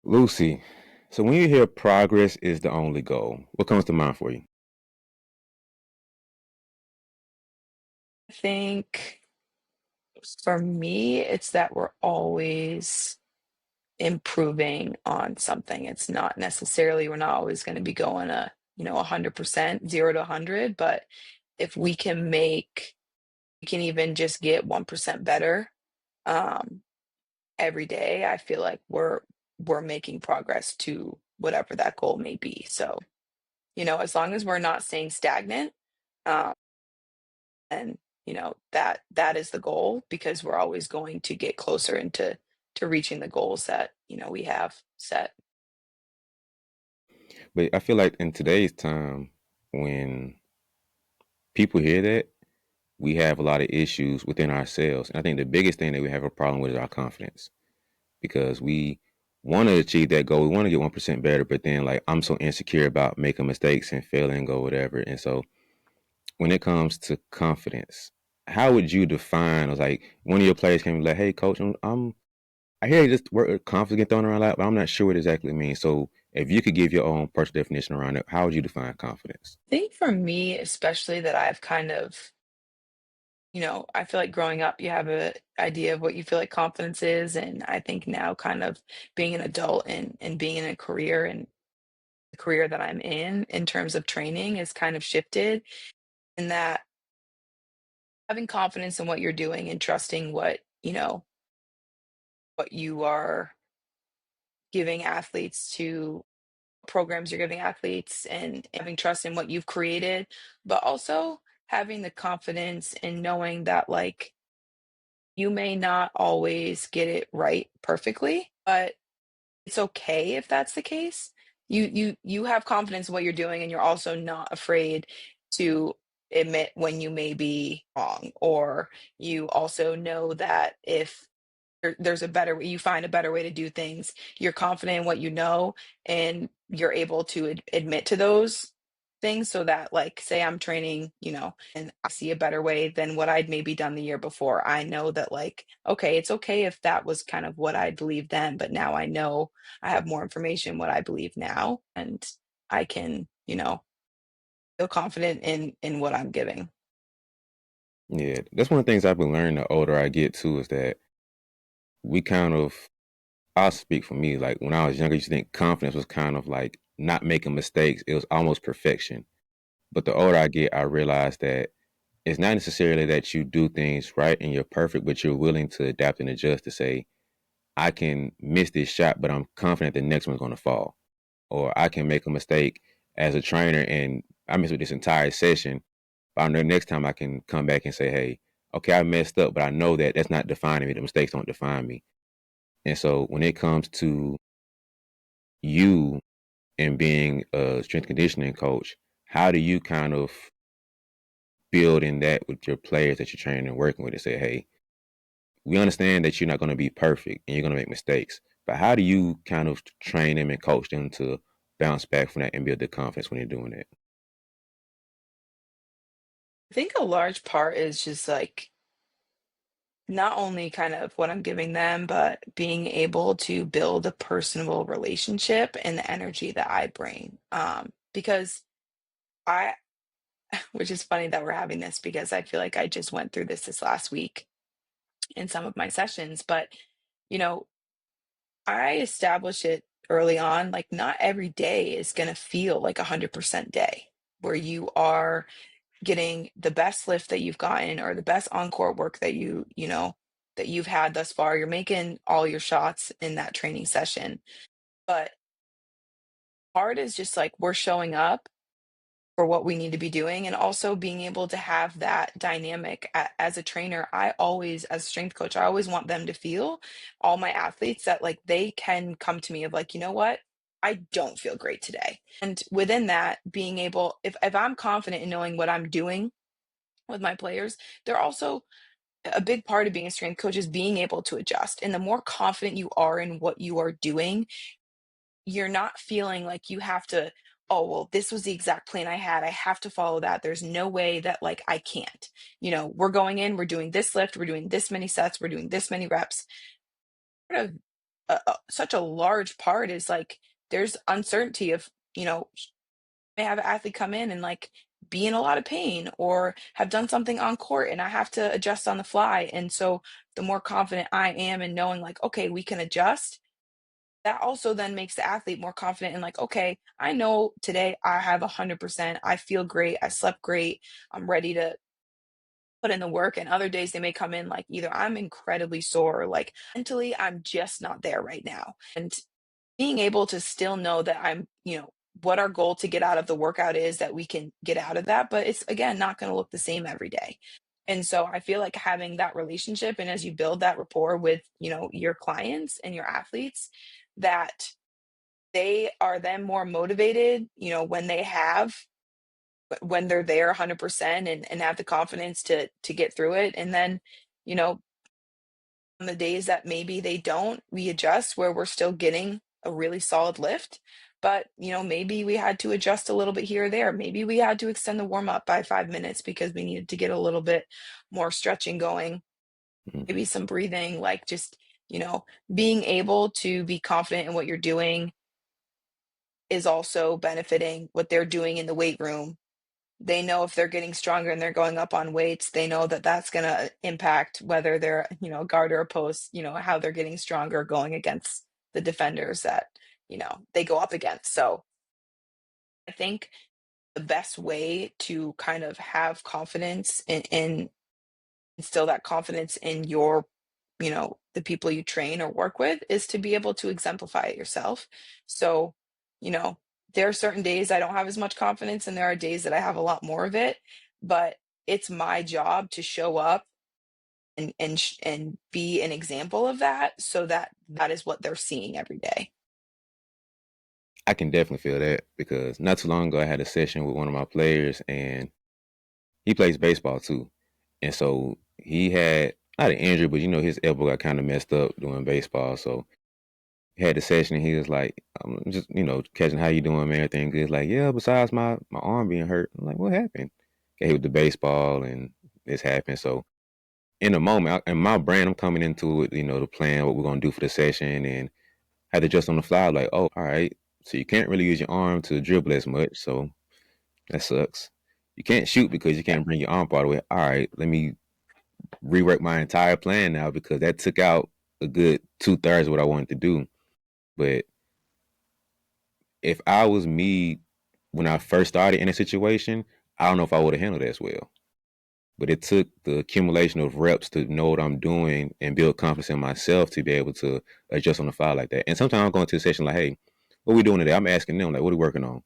Lucy, so when you hear progress is the only goal, what comes to mind for you? I think for me, it's that we're always improving on something. It's not necessarily, we're not always going to be going 100%, 0 to 100, but if we can even just get 1% better um, every day, I feel like we're making progress to whatever that goal may be. So, as long as we're not staying stagnant, um, and that is the goal because we're always going to get closer into to reaching the goals that we have set. But I feel like in today's time, when people hear that, we have a lot of issues within ourselves. And I think the biggest thing that we have a problem with is our confidence because we want to achieve that goal. We want to get 1% better, but then like I'm so insecure about making mistakes and failing or whatever. And so when it comes to confidence, how would you define, or like one of your players came like, hey, coach, I hear this word confidence get thrown around a lot, but I'm not sure what it exactly means. So if you could give your own personal definition around it, how would you define confidence? I think for me, especially that I've kind of, I feel like growing up, you have a idea of what you feel like confidence is, and I think now, kind of being an adult and being in a career and the career that I'm in terms of training, has kind of shifted, in that having confidence in what you're doing and trusting what you are giving athletes to programs you're giving athletes and having trust in what you've created, but also having the confidence in knowing that, like, you may not always get it right perfectly, but it's okay if that's the case. You have confidence in what you're doing, and you're also not afraid to admit when you may be wrong, or you also know that if there's a better way, you find a better way to do things, you're confident in what you know, and you're able to admit to those things, so that, like, say I'm training, and I see a better way than what I'd maybe done the year before. I know that, like, okay, it's okay if that was kind of what I believed then, but now I know I have more information what I believe now, and I can, feel confident in what I'm giving. Yeah, that's one of the things I've been learning the older I get too is that we kind of, I'll speak for me, like when I was younger, I used to think confidence was kind of like not making mistakes. It was almost perfection. But the older I get, I realize that it's not necessarily that you do things right and you're perfect, but you're willing to adapt and adjust to say, I can miss this shot, but I'm confident the next one's going to fall. Or I can make a mistake as a trainer and I miss with this entire session. But I know next time I can come back and say, hey, okay, I messed up, but I know that that's not defining me. The mistakes don't define me. And so when it comes to you and being a strength conditioning coach, how do you kind of build in that with your players that you're training and working with and say, hey, we understand that you're not going to be perfect and you're going to make mistakes, but how do you kind of train them and coach them to bounce back from that and build their confidence when you're doing that? I think a large part is just, like, not only kind of what I'm giving them, but being able to build a personable relationship and the energy that I bring. Because I, which is funny that we're having this, because I feel like I just went through this last week in some of my sessions. But, you know, I established it early on, like, not every day is going to feel like 100% day where you are getting the best lift that you've gotten, or the best encore work that that you've had thus far. You're making all your shots in that training session. But part is just, like, we're showing up for what we need to be doing, and also being able to have that dynamic. As a trainer, I always, as a strength coach, I always want them to feel, all my athletes, that, like, they can come to me of, like, you know what, I don't feel great today. And within that, being able, if I'm confident in knowing what I'm doing with my players, they're also, a big part of being a strength coach is being able to adjust. And the more confident you are in what you are doing, you're not feeling like you have to, oh, well, this was the exact plan I had, I have to follow that. There's no way that, like, I can't. We're going in, we're doing this lift, we're doing this many sets, we're doing this many reps. Part of such a large part is like there's uncertainty of, may have an athlete come in and like be in a lot of pain or have done something on court and I have to adjust on the fly. And so the more confident I am in knowing like, okay, we can adjust, that also then makes the athlete more confident in like, okay, I know today I have 100%. I feel great. I slept great. I'm ready to put in the work. And other days they may come in like either I'm incredibly sore, or like mentally I'm just not there right now. And being able to still know that what our goal to get out of the workout is, that we can get out of that, but it's again not going to look the same every day. And so I feel like having that relationship, and as you build that rapport with, your clients and your athletes, that they are then more motivated, when they're there 100% and have the confidence to get through it. And then, you know, on the days that maybe they don't, we adjust where we're still getting a really solid lift. But, maybe we had to adjust a little bit here or there. Maybe we had to extend the warm up by 5 minutes because we needed to get a little bit more stretching going, Mhm. maybe some breathing, like just, you know, being able to be confident in what you're doing is also benefiting what they're doing in the weight room. They know if they're getting stronger and they're going up on weights, they know that that's going to impact whether they're, a guard or a post, how they're getting stronger going against the defenders that, they go up against. So I think the best way to kind of have confidence and instill that confidence in the people you train or work with is to be able to exemplify it yourself. So, you know, there are certain days I don't have as much confidence and there are days that I have a lot more of it, but it's my job to show up and be an example of that so that that is what they're seeing every day. I can definitely feel that because not too long ago I had a session with one of my players and he plays baseball too. And so he had not an injury, but his elbow got kind of messed up doing baseball. So he had the session and he was like, I'm just, catching how you doing, man, everything good. He's like, yeah, besides my arm being hurt. I'm like, what happened? Okay, hit with the baseball and this happened. So in the moment, in my brain, I'm coming into it, the plan, what we're gonna do for the session, and had to adjust on the fly. Like, oh, all right. So you can't really use your arm to dribble as much. So that sucks. You can't shoot because you Yep. can't bring your arm all the way. All right, let me rework my entire plan now because that took out a good 2/3 of what I wanted to do. But if I was me when I first started in a situation, I don't know if I would have handled it as well. But it took the accumulation of reps to know what I'm doing and build confidence in myself to be able to adjust on the fly like that. And sometimes I'm going to a session like, hey, what are we doing today? I'm asking them, like, what are we working on?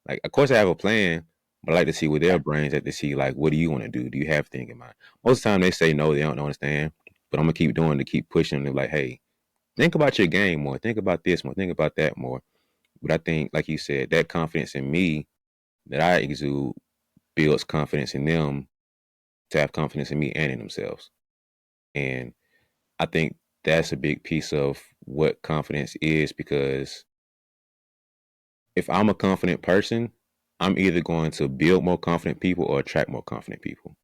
Like, of course I have a plan, but I like to see where their Yeah. brains at to see, like, what do you want to do? Do you have things in mind? Most of the time they say no, they don't understand. But I'm going to keep doing to keep pushing them, like, hey, think about your game more. Think about this more. Think about that more. But I think, like you said, that confidence in me that I exude builds confidence in them to have confidence in me and in themselves. And I think that's a big piece of what confidence is because if I'm a confident person, I'm either going to build more confident people or attract more confident people.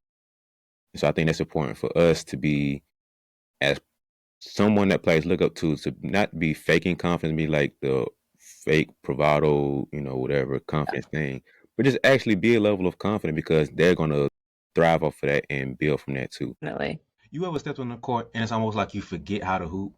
So I think that's important for us to be as someone that players look up to not be faking confidence, be like the fake bravado, whatever confidence thing, but just actually be a level of confidence because they're gonna thrive off of that and build from that too. Definitely. You ever stepped on the court and it's almost like you forget how to hoop?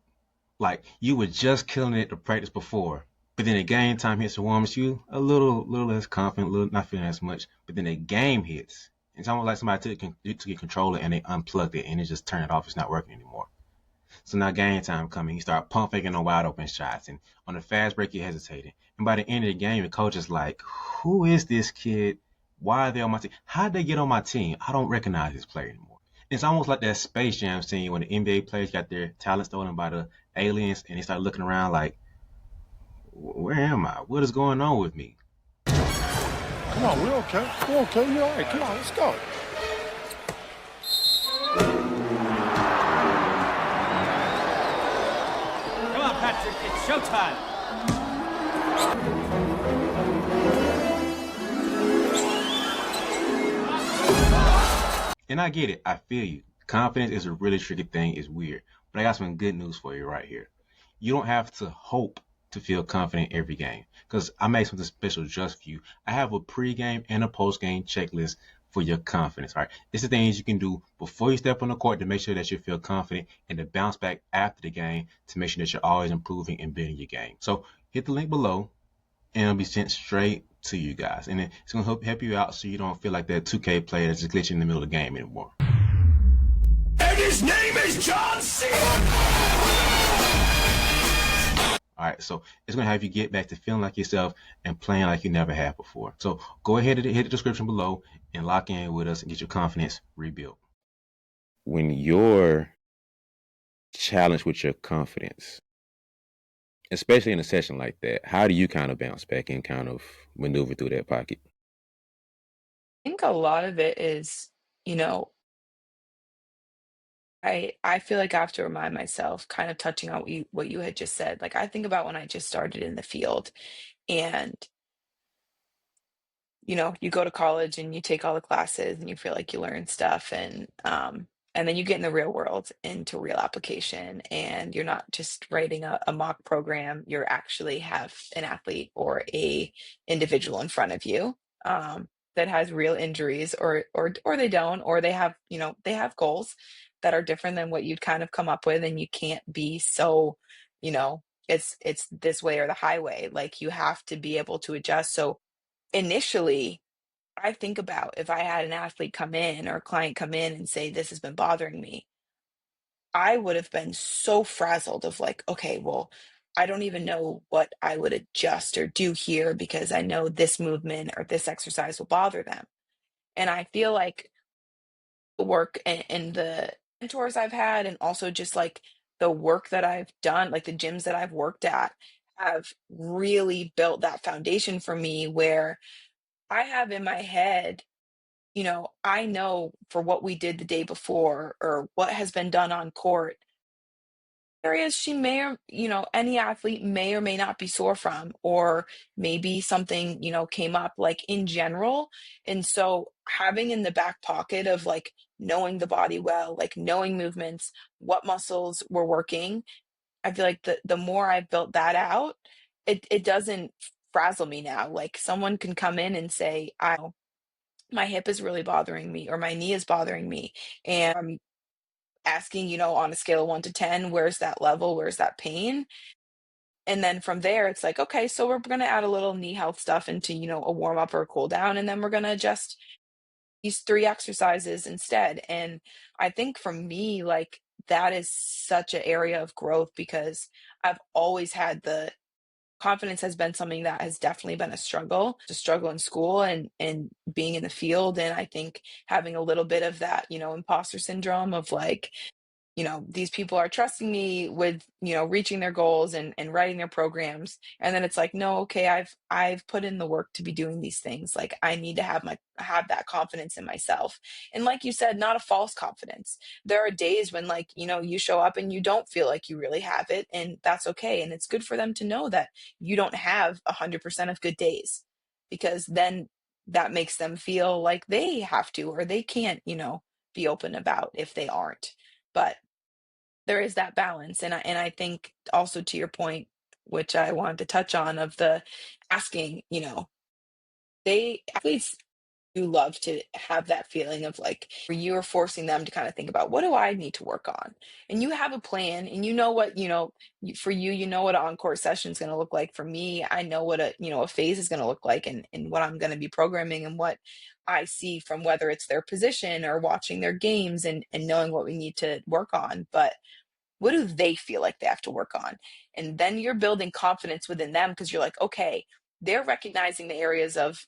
Like you were just killing it to practice before, but then the game time hits and warms you a little less confident, little not feeling as much. But then the game hits. It's almost like somebody took your controller and they unplugged it and it just turned it off. It's not working anymore. So now game time coming, you start pump faking on wide open shots, and on the fast break you're hesitating. And by the end of the game, the coach is like, "Who is this kid? Why are they on my team? How'd they get on my team? I don't recognize this player anymore." It's almost like that Space Jam scene when the NBA players got their talent stolen by the aliens, and they start looking around like, "Where am I? What is going on with me?" Come on, we're okay. We're okay. You're all right. Come on, let's go. Come on, Patrick, it's showtime. And I get it. I feel you. Confidence is a really tricky thing. It's weird. But I got some good news for you right here. You don't have to hope to feel confident every game because I made something special just for you. I have a pregame and a postgame checklist for your confidence. All right. It's the things you can do before you step on the court to make sure that you feel confident and to bounce back after the game to make sure that you're always improving and building your game. So hit the link below and it'll be sent straight to you guys. And it's going to help you out so you don't feel like that 2K player that's just glitching in the middle of the game anymore. And his name is John Cena! All right, so it's going to have you get back to feeling like yourself and playing like you never have before. So go ahead and hit the description below and lock in with us and get your confidence rebuilt. When you're challenged with your confidence, especially in a session like that, how do you kind of bounce back and kind of maneuver through that pocket? I think a lot of it is, you know, I feel like I have to remind myself, kind of touching on what you had just said. Like I think about when I just started in the field and you go to college and you take all the classes and you feel like you learn stuff and then you get in the real world into real application and you're not just writing a mock program, you're actually have an athlete or a individual in front of you that has real injuries or they don't or they have, they have goals that are different than what you'd kind of come up with and you can't be so, you know, it's this way or the highway. Like you have to be able to adjust. So initially, I think about if I had an athlete come in or a client come in and say, "This has been bothering me," I would have been so frazzled of like, okay, well, I don't even know what I would adjust or do here because I know this movement or this exercise will bother them. And I feel like the work and the mentors I've had, and also just like the work that I've done, like the gyms that I've worked at, have really built that foundation for me where I have in my head, I know for what we did the day before or what has been done on court, areas she may or, any athlete may or may not be sore from, or maybe something, came up like in general. And so having in the back pocket of like knowing the body well, like knowing movements, what muscles were working, I feel like the more I've built that out, it doesn't frazzle me now. Like someone can come in and say, my hip is really bothering me or my knee is bothering me and I'm asking, on a scale of 1 to 10, where's that level, where's that pain? And then from there it's like, okay, so we're going to add a little knee health stuff into, a warm up or a cool down, and then we're going to adjust these 3 exercises instead. And I think for me, like, that is such an area of growth because I've always had the confidence has been something that has definitely been a struggle in school and being in the field. And I think having a little bit of that, imposter syndrome of like, these people are trusting me with, reaching their goals and writing their programs. And then it's like, no, okay, I've put in the work to be doing these things. Like I need to have that confidence in myself. And like you said, not a false confidence. There are days when like, you show up and you don't feel like you really have it, and that's okay. And it's good for them to know that you don't have 100% of good days, because then that makes them feel like they have to or they can't, be open about if they aren't. But there is that balance. And I think also to your point, which I wanted to touch on, of the asking, they athletes do love to have that feeling of like where you are forcing them to kind of think about, what do I need to work on? And you have a plan and you know what, for you, what an encore session is going to look like. For me, I know what a phase is going to look like, and what I'm going to be programming and what I see from whether it's their position or watching their games and knowing what we need to work on. But what do they feel like they have to work on? And then you're building confidence within them because you're like, okay, they're recognizing the areas of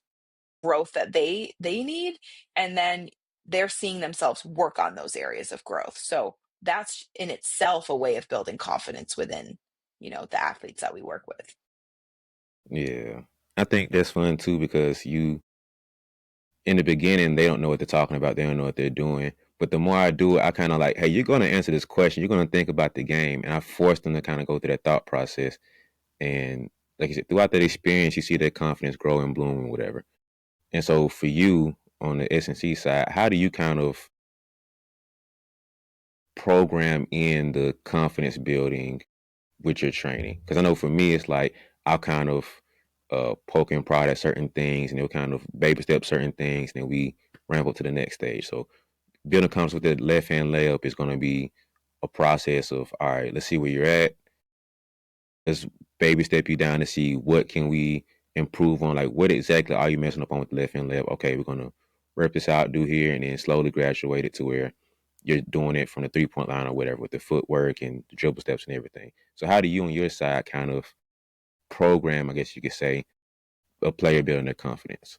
growth that they need, and then they're seeing themselves work on those areas of growth. So that's in itself a way of building confidence within, the athletes that we work with. Yeah. I think that's fun too because in the beginning, they don't know what they're talking about. They don't know what they're doing. But the more I do it, I kind of like, hey, you're going to answer this question. You're going to think about the game. And I force them to kind of go through that thought process. And like you said, throughout that experience, you see their confidence grow and bloom and whatever. And so for you on the S&C side, how do you kind of program in the confidence building with your training? Because I know for me, it's like I'll kind of poke and prod at certain things, and they'll kind of baby step certain things, and then we ramp up to the next stage. So building confidence with the left hand layup is going to be a process of, all right, let's see where you're at. Let's baby step you down to see what can we improve on. Like, what exactly are you messing up on with the left hand layup? Okay, we're gonna rep this out, do here, and then slowly graduate it to where you're doing it from the 3 point line or whatever with the footwork and the dribble steps and everything. So how do you on your side kind of program, I guess you could say, a player building their confidence?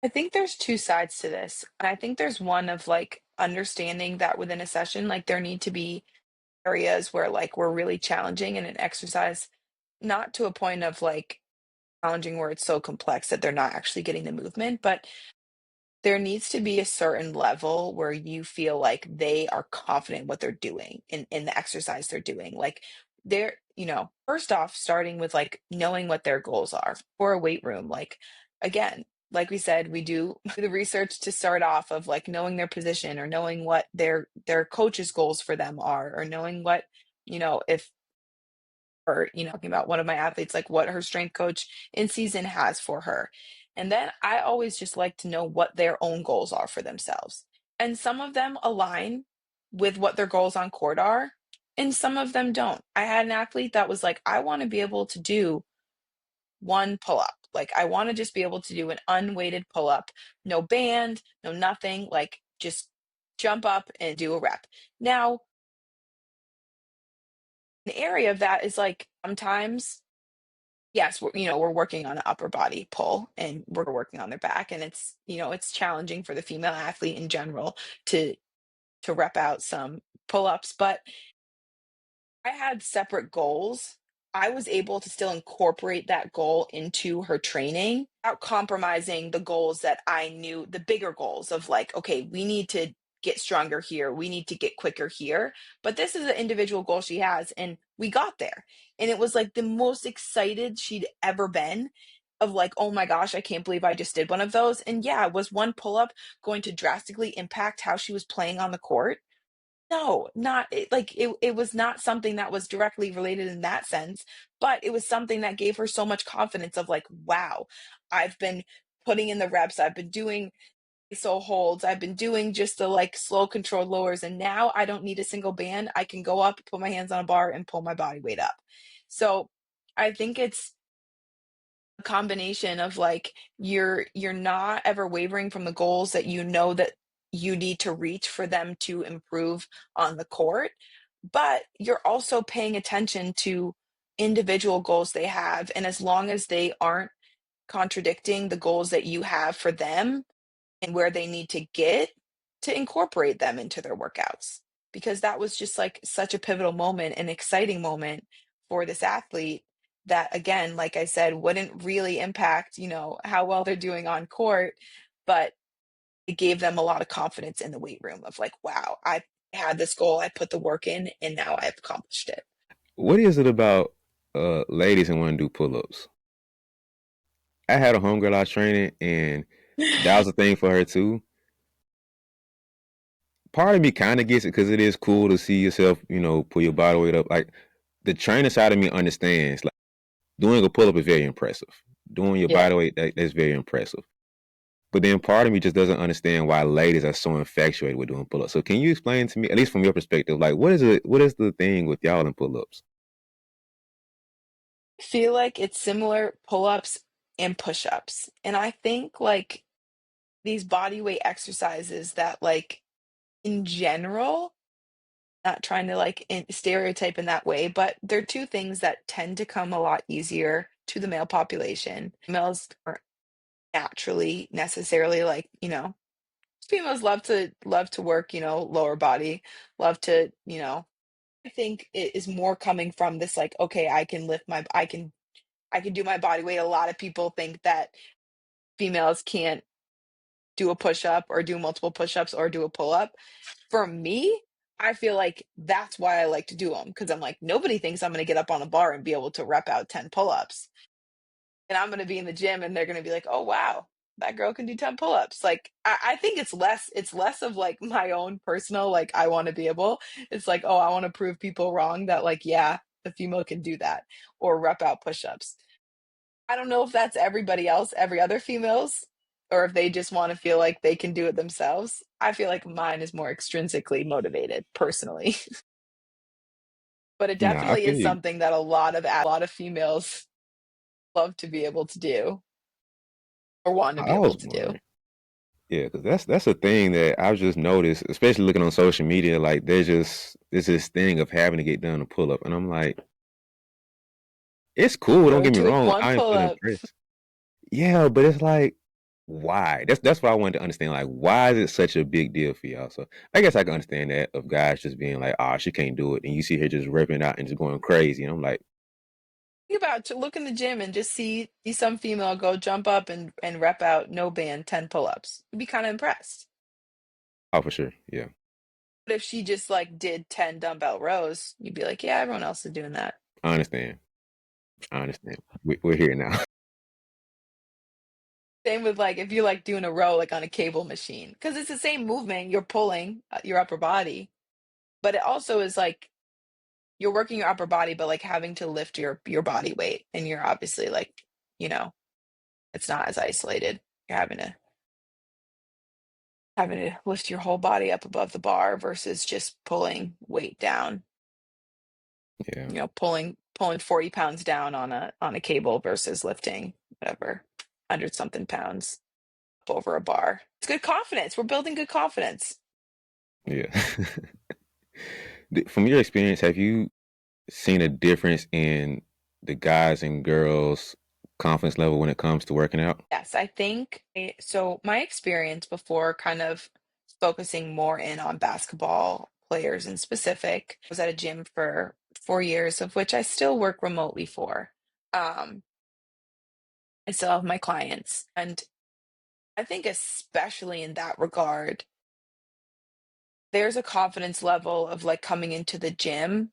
I think there's two sides to this. I think there's one of like understanding that within a session, like there need to be areas where like we're really challenging in an exercise, not to a point of like challenging where it's so complex that they're not actually getting the movement, but there needs to be a certain level where you feel like they are confident what they're doing in the exercise they're doing. Like they're, first off, starting with like knowing what their goals are for a weight room. Like again, like we said, we do the research to start off of like knowing their position or knowing what their coach's goals for them are, or knowing what, if or talking about one of my athletes, like what her strength coach in season has for her. And then I always just like to know what their own goals are for themselves, and some of them align with what their goals on court are, and some of them don't. I had an athlete that was like, I want to be able to do one pull up, like I want to just be able to do an unweighted pull up, no band, no nothing, like just jump up and do a rep. Now an area of that is like sometimes, yes, we're working on an upper body pull and we're working on their back, and it's challenging for the female athlete in general to rep out some pull-ups, but I had separate goals. I was able to still incorporate that goal into her training without compromising the goals that I knew, the bigger goals of like, okay, we need to get stronger here. We need to get quicker here. But this is an individual goal she has. And we got there. And it was like the most excited she'd ever been of like, oh my gosh, I can't believe I just did one of those. And yeah, was one pull up going to drastically impact how she was playing on the court? No, not it was not something that was directly related in that sense, but it was something that gave her so much confidence of like, wow, I've been putting in the reps, I've been doing ISO holds, I've been doing just the like slow controlled lowers, and now I don't need a single band. I can go up, put my hands on a bar, and pull my body weight up. So I think it's a combination of like you're not ever wavering from the goals that you know that you need to reach for them to improve on the court, but you're also paying attention to individual goals they have, and as long as they aren't contradicting the goals that you have for them and where they need to get, to incorporate them into their workouts, because that was just like such a pivotal moment, an exciting moment for this athlete that, again, like I said, wouldn't really impact, how well they're doing on court, but it gave them a lot of confidence in the weight room of like, wow, I had this goal, I put the work in, and now I've accomplished it. What is it about ladies and want to do pull ups? I had a homegirl I was training, and that was a thing for her too. Part of me kind of gets it because it is cool to see yourself, pull your body weight up. Like the trainer side of me understands, like doing a pull up is very impressive. Doing your Yeah. body weight, that's very impressive. But then part of me just doesn't understand why ladies are so infatuated with doing pull ups. So can you explain to me, at least from your perspective, like what is it? What is the thing with y'all in pull ups? I feel like it's similar pull-ups and push-ups. And I think like these body weight exercises that like in general, not trying to like stereotype in that way, but they're two things that tend to come a lot easier to the male population. Males aren't naturally necessarily like, females love to work, lower body, love to, I think it is more coming from this like, okay, I can do my body weight. A lot of people think that females can't do a push up or do multiple push ups or do a pull up. For me, I feel like that's why I like to do them, because I'm like, nobody thinks I'm going to get up on a bar and be able to rep out 10 pull ups. And I'm going to be in the gym and they're going to be like, oh, wow, that girl can do 10 pull ups. Like, I think it's less of like my own personal, like, I want to be able, it's like, oh, I want to prove people wrong that, like, yeah. a female can do that or rep out push-ups. I don't know if that's everybody else, every other females, or if they just want to feel like they can do it themselves. I feel like mine is more extrinsically motivated personally. But it Nah, I definitely feel is you. something that a lot of females love to be able to do or want to be I able was to do. wondering. Yeah, because that's a thing that I've just noticed, especially looking on social media. Like, there's this thing of having to get done to pull up, and I'm like, it's cool. Don't Or get me doing wrong. one I ain't feeling pull-up. impressed. Yeah, but it's like, why? That's what I wanted to understand. Like, why is it such a big deal for y'all? So I guess I can understand that of guys just being like, "Ah, she can't do it," and you see her just ripping it out and just going crazy, and I'm like, Think about to look in the gym and just see some female go jump up and rep out no band 10 pull-ups. You'd be kind of impressed. "Oh, for sure, yeah, But if she just like did 10 dumbbell rows, you'd be like, yeah, everyone else is doing that. I understand, I understand. We're here now." Same with like if you're like doing a row like on a cable machine, because it's the same movement. You're pulling your upper body, but it also is like you're working your upper body, but like having to lift your body weight, and you're obviously like, you know, it's not as isolated. You're having to lift your whole body up above the bar versus just pulling weight down. Yeah, Pulling 40 pounds down on a cable versus lifting whatever 100 something pounds up over a bar. It's good confidence. We're building good confidence. yeah. From your experience, have you seen a difference in the guys and girls' confidence level when it comes to working out? Yes, I think so. My experience before kind of focusing more in on basketball players in specific, I was at a gym for 4 years, of which I still work remotely for. Um, I still have my clients. And I think, especially in that regard, there's a confidence level of like coming into the gym,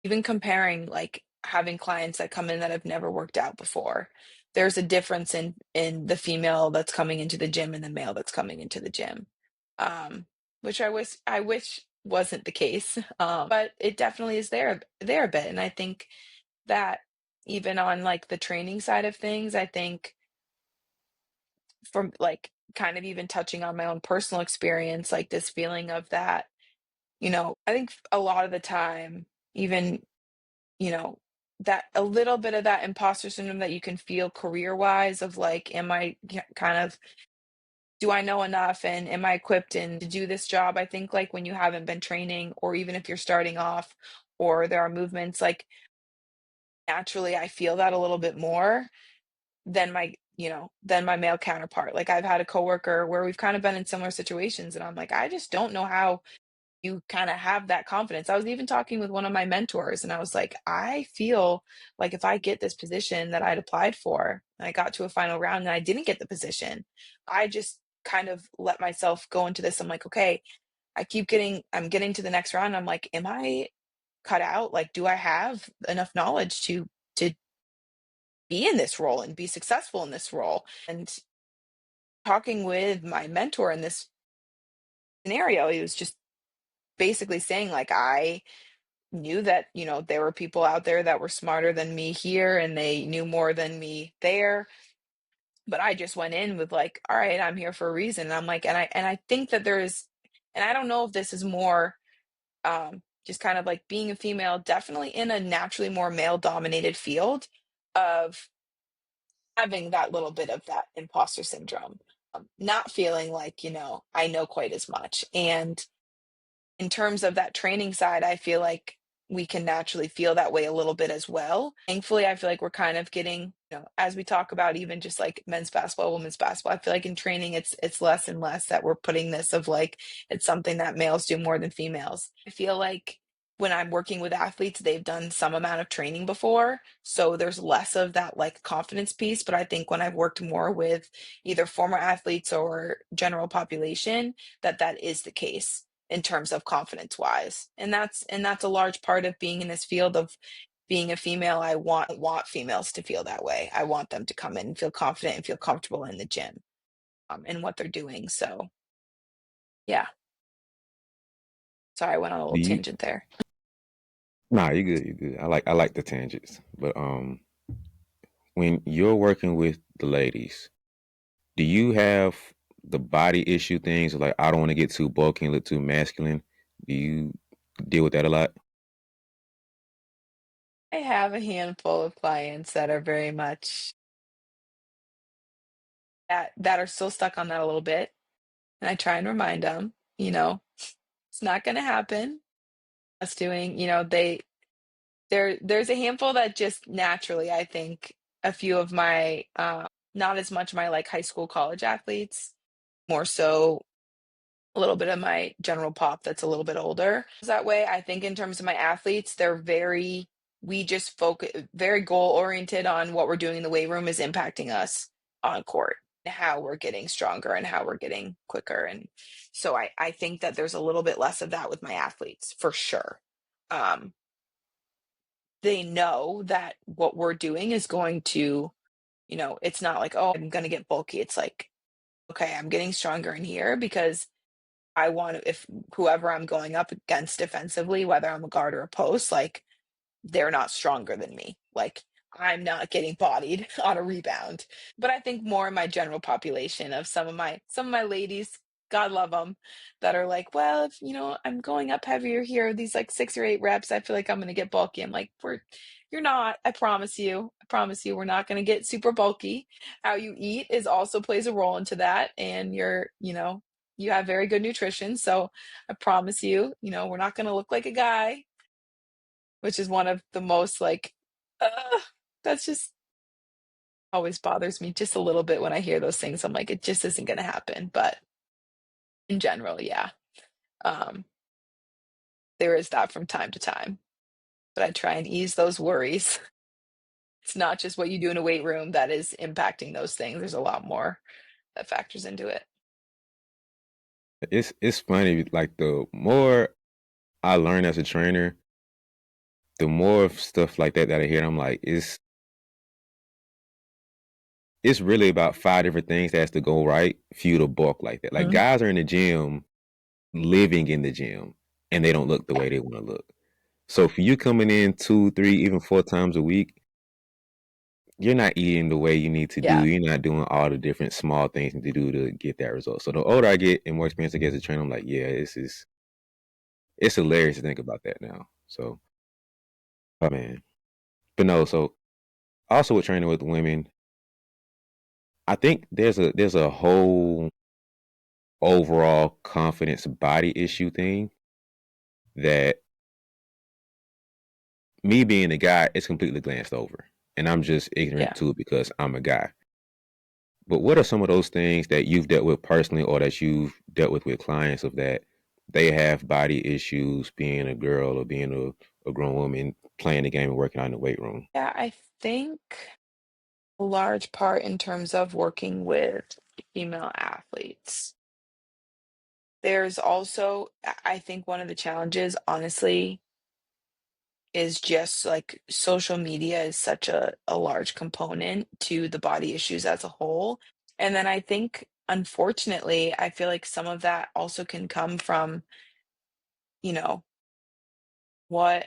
even comparing like having clients that come in that have never worked out before. There's a difference in the female that's coming into the gym and the male that's coming into the gym. Um, which I wish wasn't the case. But it definitely is there a bit. And I think that even on like the training side of things, I think from like kind of even touching on my own personal experience, like this feeling of that, I think a lot of the time, even, you know, that a little bit of that imposter syndrome that you can feel career wise of like, am I kind of, do I know enough and am I equipped and to do this job? I think like when you haven't been training, or even if you're starting off, or there are movements like naturally, I feel that a little bit more than my male counterpart. Like I've had a coworker where we've kind of been in similar situations and I'm like, I just don't know how you kind of have that confidence. I was even talking with one of my mentors and I was like, I feel like if I get this position that I'd applied for and I got to a final round and I didn't get the position, I just kind of let myself go into this. I'm like, okay, I'm getting to the next round. I'm like, am I cut out? Like, do I have enough knowledge to be in this role and be successful in this role? And talking with my mentor in this scenario, he was just basically saying like I knew that, there were people out there that were smarter than me here and they knew more than me there. But I just went in with like, all right, I'm here for a reason. And I'm like, and I think that there is, and I don't know if this is more just kind of like being a female, definitely in a naturally more male dominated field of having that little bit of that imposter syndrome, not feeling like, I know quite as much. And in terms of that training side, I feel like we can naturally feel that way a little bit as well. Thankfully, I feel like we're kind of getting, as we talk about even just like men's basketball, women's basketball, I feel like in training it's less and less that we're putting this of like it's something that males do more than females. I feel like when I'm working with athletes, they've done some amount of training before. So there's less of that like confidence piece. But I think when I've worked more with either former athletes or general population, that is the case in terms of confidence wise. And that's a large part of being in this field of being a female. I want females to feel that way. I want them to come in and feel confident and feel comfortable in the gym, in what they're doing. So yeah. Sorry, I went on a little Do you tangent there. Nah, you good, you good. I like the tangents. But when you're working with the ladies, do you have the body issue things like I don't want to get too bulky and look too masculine? Do you deal with that a lot? I have a handful of clients that are very much that are still stuck on that a little bit, and I try and remind them, it's not gonna happen. Us doing, there's a handful that just naturally, I think a few of my, not as much my like high school, college athletes, more so a little bit of my general pop that's a little bit older. That way, I think in terms of my athletes, we just focus very goal oriented on what we're doing in the weight room is impacting us on court, how we're getting stronger and how we're getting quicker. And so I think that there's a little bit less of that with my athletes for sure. Um, they know that what we're doing is going to, it's not like, oh, I'm going to get bulky. It's like, okay, I'm getting stronger in here because I want to, if whoever I'm going up against defensively, whether I'm a guard or a post, like they're not stronger than me. Like I'm not getting bodied on a rebound. But I think more in my general population of some of my ladies, God love them, that are like, well, if I'm going up heavier here, these like 6 or 8 reps, I feel like I'm gonna get bulky. I'm like, you're not. I promise you. I promise you, we're not gonna get super bulky. How you eat is also plays a role into that, and you have very good nutrition. So I promise you, we're not gonna look like a guy, which is one of the most like, uh, that's just always bothers me just a little bit when I hear those things. I'm like, it just isn't going to happen. But in general, yeah, um, there is that from time to time. But I try and ease those worries. It's not just what you do in a weight room that is impacting those things. There's a lot more that factors into it. It's funny. Like the more I learn as a trainer, the more of stuff like that I hear. I'm like, it's really about five different things that has to go right for you to bulk like that. Like Mhm. guys are in the gym, living in the gym, and they don't look the Yeah. way they want to look. So for you coming in 2, 3, even 4 times a week, you're not eating the way you need to do. Yeah. You're not doing all the different small things you need to do to get that result. So the older I get and more experience I get as a trainer, I'm like, yeah, it's hilarious to think about that now. So, oh man, but no. So also with training with women, I think there's a whole overall confidence body issue thing that me being a guy, it's completely glanced over, and I'm just ignorant Yeah. to it because I'm a guy. But what are some of those things that you've dealt with personally, or that you've dealt with clients of that they have body issues being a girl or being a grown woman playing the game and working out in the weight room? Yeah. I think a large part in terms of working with female athletes. There's also, I think one of the challenges, honestly, is just like social media is such a large component to the body issues as a whole. And then I think, unfortunately, I feel like some of that also can come from, you know, what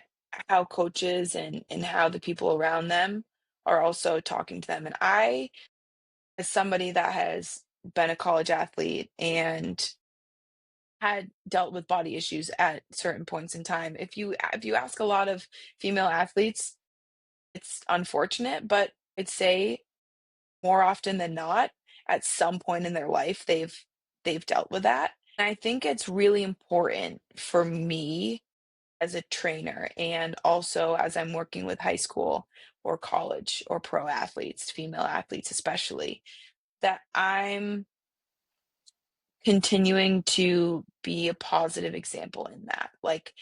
how coaches and how the people around them are also talking to them. And I, as somebody that has been a college athlete and had dealt with body issues at certain points in time, if you ask a lot of female athletes, it's unfortunate, but I'd say more often than not, at some point in their life, they've dealt with that. And I think it's really important for me as a trainer and also as I'm working with high school or college or pro athletes, female athletes especially, that I'm continuing to be a positive example in that. Like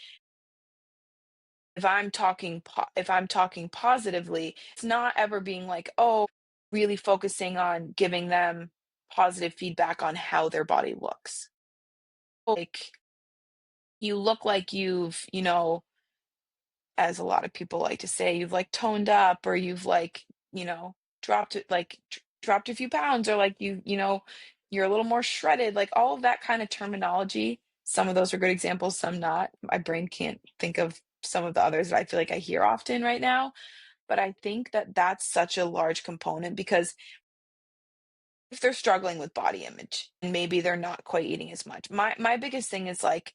if I'm talking positively, it's not ever being like, "Oh," really focusing on giving them positive feedback on how their body looks. Like, you look like you've, as a lot of people like to say, you've like toned up or you've like, dropped it like dropped a few pounds or like you're a little more shredded, like all of that kind of terminology. Some of those are good examples, some not. My brain can't think of some of the others that I feel like I hear often right now. But I think that that's such a large component because if they're struggling with body image and maybe they're not quite eating as much, my biggest thing is like,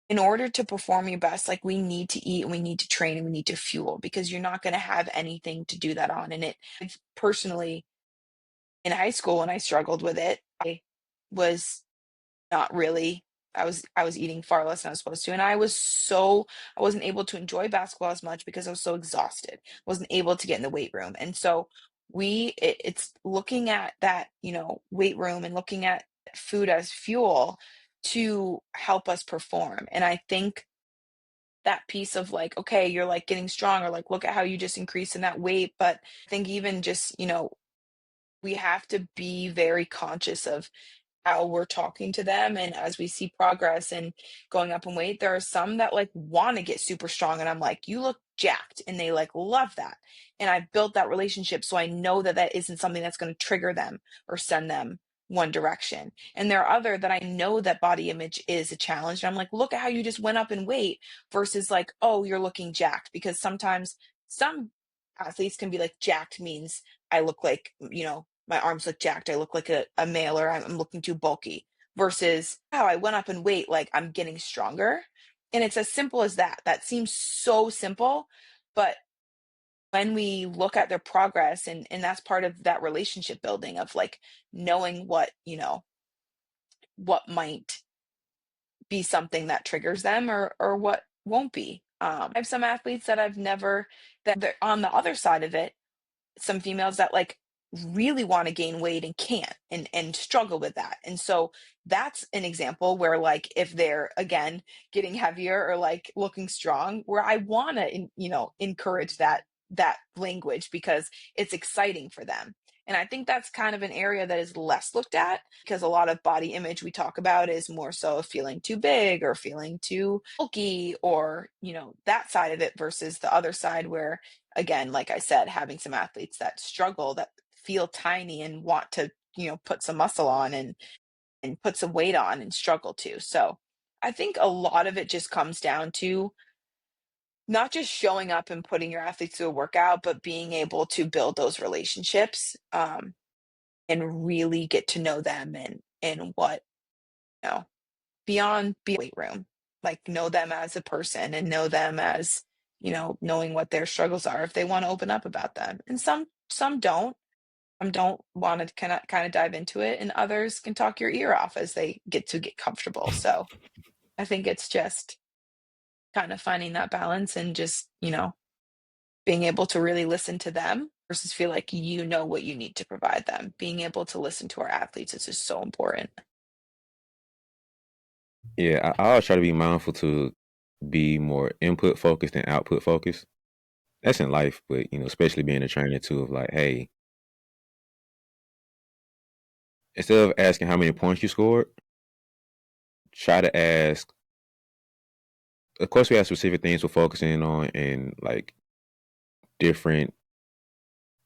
in order to perform your best, like we need to eat and we need to train and we need to fuel because you're not going to have anything to do that on. And it I've personally in high school when I struggled with it, I was not really. I was eating far less than I was supposed to, and I wasn't able to enjoy basketball as much because I was so exhausted. Wasn't able to get in the weight room, and so it's looking at that, weight room and looking at food as fuel to help us perform. And I think that piece of like, okay, you're like getting stronger, like look at how you just increased in that weight. But I think even just, we have to be very conscious of how we're talking to them. And as we see progress and going up in weight, there are some that like want to get super strong. And I'm like, you look jacked. And they like love that. And I've built that relationship. So I know that that isn't something that's going to trigger them or send them one direction. And there are other that I know that body image is a challenge. And I'm like, look at how you just went up in weight versus like, oh, you're looking jacked. Because sometimes some athletes can be like jacked means I look like, my arms look jacked. I look like a male or I'm looking too bulky versus how I went up in weight, like I'm getting stronger. And it's as simple as that. That seems so simple, but when we look at their progress and that's part of that relationship building of like knowing what might be something that triggers them or what won't be. I have some athletes that I've never that they're on the other side of it, some females that like really want to gain weight and can't and struggle with that. And so that's an example where like if they're again getting heavier or like looking strong, where I want to encourage that language because it's exciting for them. And I think that's kind of an area that is less looked at because a lot of body image we talk about is more so feeling too big or feeling too bulky or, that side of it versus the other side where again, like I said, having some athletes that struggle, that feel tiny and want to, put some muscle on and put some weight on and struggle to. So I think a lot of it just comes down to not just showing up and putting your athletes through a workout, but being able to build those relationships and really get to know them and what, beyond weight room, like know them as a person and know them as, knowing what their struggles are if they want to open up about them. And some don't. Some don't want to kind of dive into it, and others can talk your ear off as they get comfortable. So I think it's just kind of finding that balance and just, being able to really listen to them versus feel like you know what you need to provide them. Being able to listen to our athletes is just so important. Yeah, I always try to be mindful to be more input focused than output focused. That's in life, but especially being a trainer too, of like, hey, instead of asking how many points you scored, try to ask. Of course, we have specific things we're focusing on and like different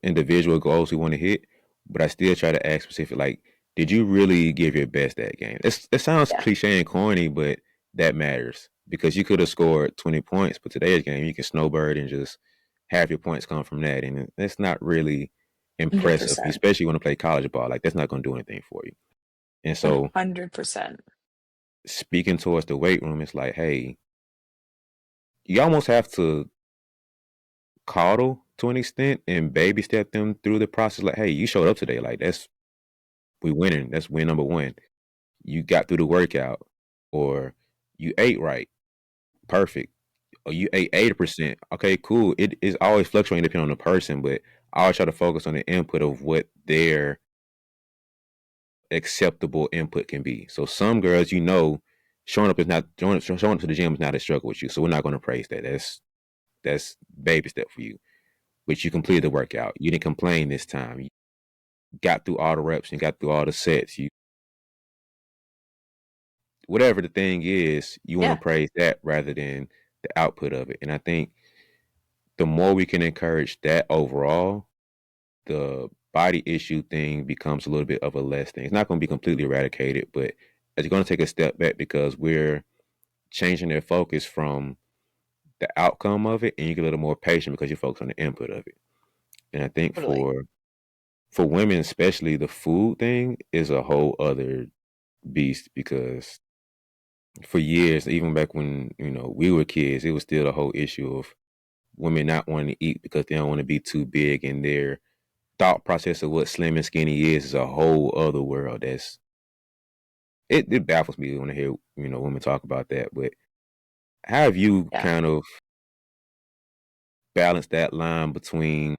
individual goals we want to hit, but I still try to ask specific, like, did you really give your best that game? It sounds Yeah, cliche and corny, but that matters because you could have scored 20 points, but today's game you can snowbird and just have your points come from that, and it's not really impressive, 100%. especially when you play college ball. Like that's not going to do anything for you. And so 100%. speaking towards the weight room, it's like, hey, you almost have to coddle to an extent and baby step them through the process. Like, hey, you showed up today. Like that's we winning. That's win number one. You got through the workout, or you ate right, perfect. Or you ate 80%. Okay, cool. It is always fluctuating depending on the person, but I always try to focus on the input of what their acceptable input can be. So some girls, showing up is not showing up to the gym is not a struggle with you. So we're not going to praise that. That's baby step for you. But you completed the workout. You didn't complain this time. You got through all the reps and got through all the sets. You whatever the thing is, you want to Yeah. praise that rather than the output of it. And I think the more we can encourage that overall, the body issue thing becomes a little bit of a less thing. It's not going to be completely eradicated, but it's going to take a step back because we're changing their focus from the outcome of it, and you get a little more patient because you focus on the input of it. And I think Totally. for women especially, the food thing is a whole other beast because for years, even back when we were kids, it was still a whole issue of women not wanting to eat because they don't want to be too big, and their thought process of what slim and skinny is a whole other world. It baffles me when I hear women talk about that. But how have you Yeah. kind of balanced that line between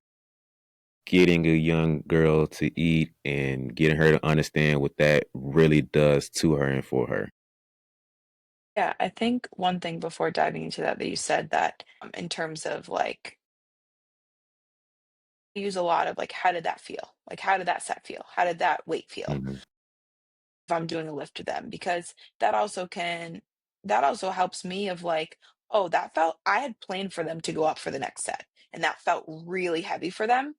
getting a young girl to eat and getting her to understand what that really does to her and for her? Yeah, I think one thing before diving into that you said that in terms of like use a lot of like how did that feel? Like how did that set feel? How did that weight feel? Mhm. If I'm doing a lift with them because that also helps me of like, oh, that felt I had planned for them to go up for the next set and that felt really heavy for them.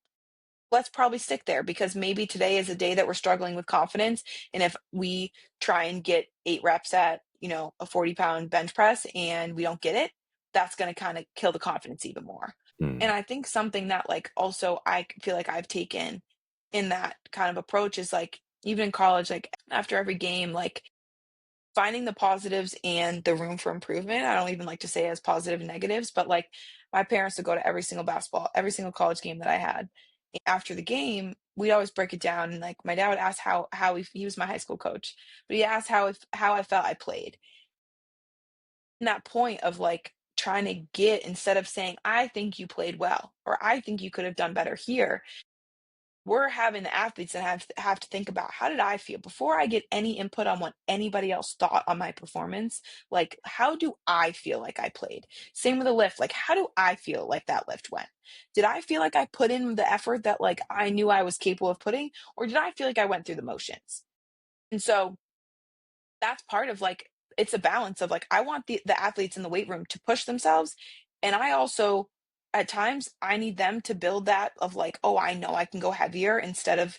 Let's probably stick there because maybe today is a day that we're struggling with confidence. And if we try and get 8 reps at, a 40-pound bench press and we don't get it, that's going to kind of kill the confidence even more. And Mm. I think something that like also feel like I've taken in that kind of approach is like, even in college, like after every game, like finding the positives and the room for improvement. I don't even like to say as positive and negatives, but like my parents would go to every single college game that I had. After the game, we'd always break it down, and like my dad would ask how he was my high school coach, but he asked how I felt I played. And that point of like trying to get instead of saying I think you played well or I think you could have done better here, we're having the athletes that have to think about how did I feel before I get any input on what anybody else thought on my performance. Like, how do I feel like I played? Same with the lift. Like, how do I feel like that lift went? Did I feel like I put in the effort that like I knew I was capable of putting, or did I feel like I went through the motions? And so that's part of like it's a balance of like I want the athletes in the weight room to push themselves, and I also at times I need them to build that of like, oh, I know I can go heavier instead of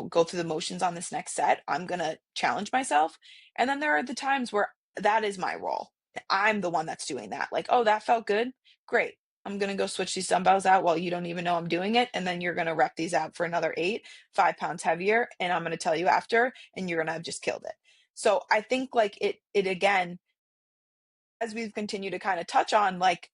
go through the motions on this next set. I'm gonna challenge myself. And then there are the times where that is my role. I'm the one that's doing that, like, oh, that felt good, great, I'm gonna go switch these dumbbells out while you don't even know I'm doing it, and then you're gonna rep these out for another 8 5 pounds heavier, and I'm gonna tell you after, and you're gonna have just killed it. So I think like it again, as we've continued to kind of touch on, like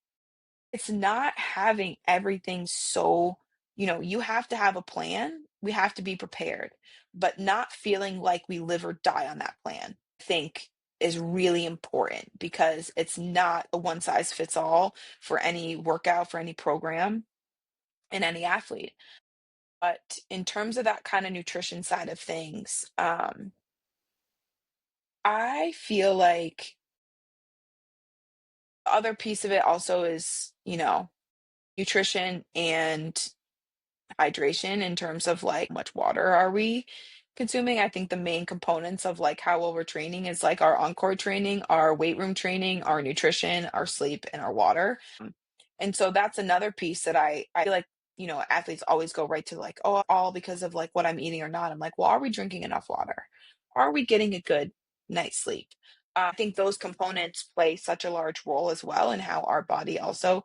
it's not having everything so, you have to have a plan. We have to be prepared, but not feeling like we live or die on that plan, I think is really important because it's not a one size fits all for any workout, for any program, and any athlete. But in terms of that kind of nutrition side of things, I feel like the other piece of it also is, nutrition and hydration in terms of like much water are we consuming. I think the main components of like how well we're training is like our encore training, our weight room training, our nutrition, our sleep, and our water. And so that's another piece that I feel like, athletes always go right to like, oh, all because of like what I'm eating or not. I'm like, well, are we drinking enough water? Are we getting a good night's sleep? I think those components play such a large role as well in how our body also,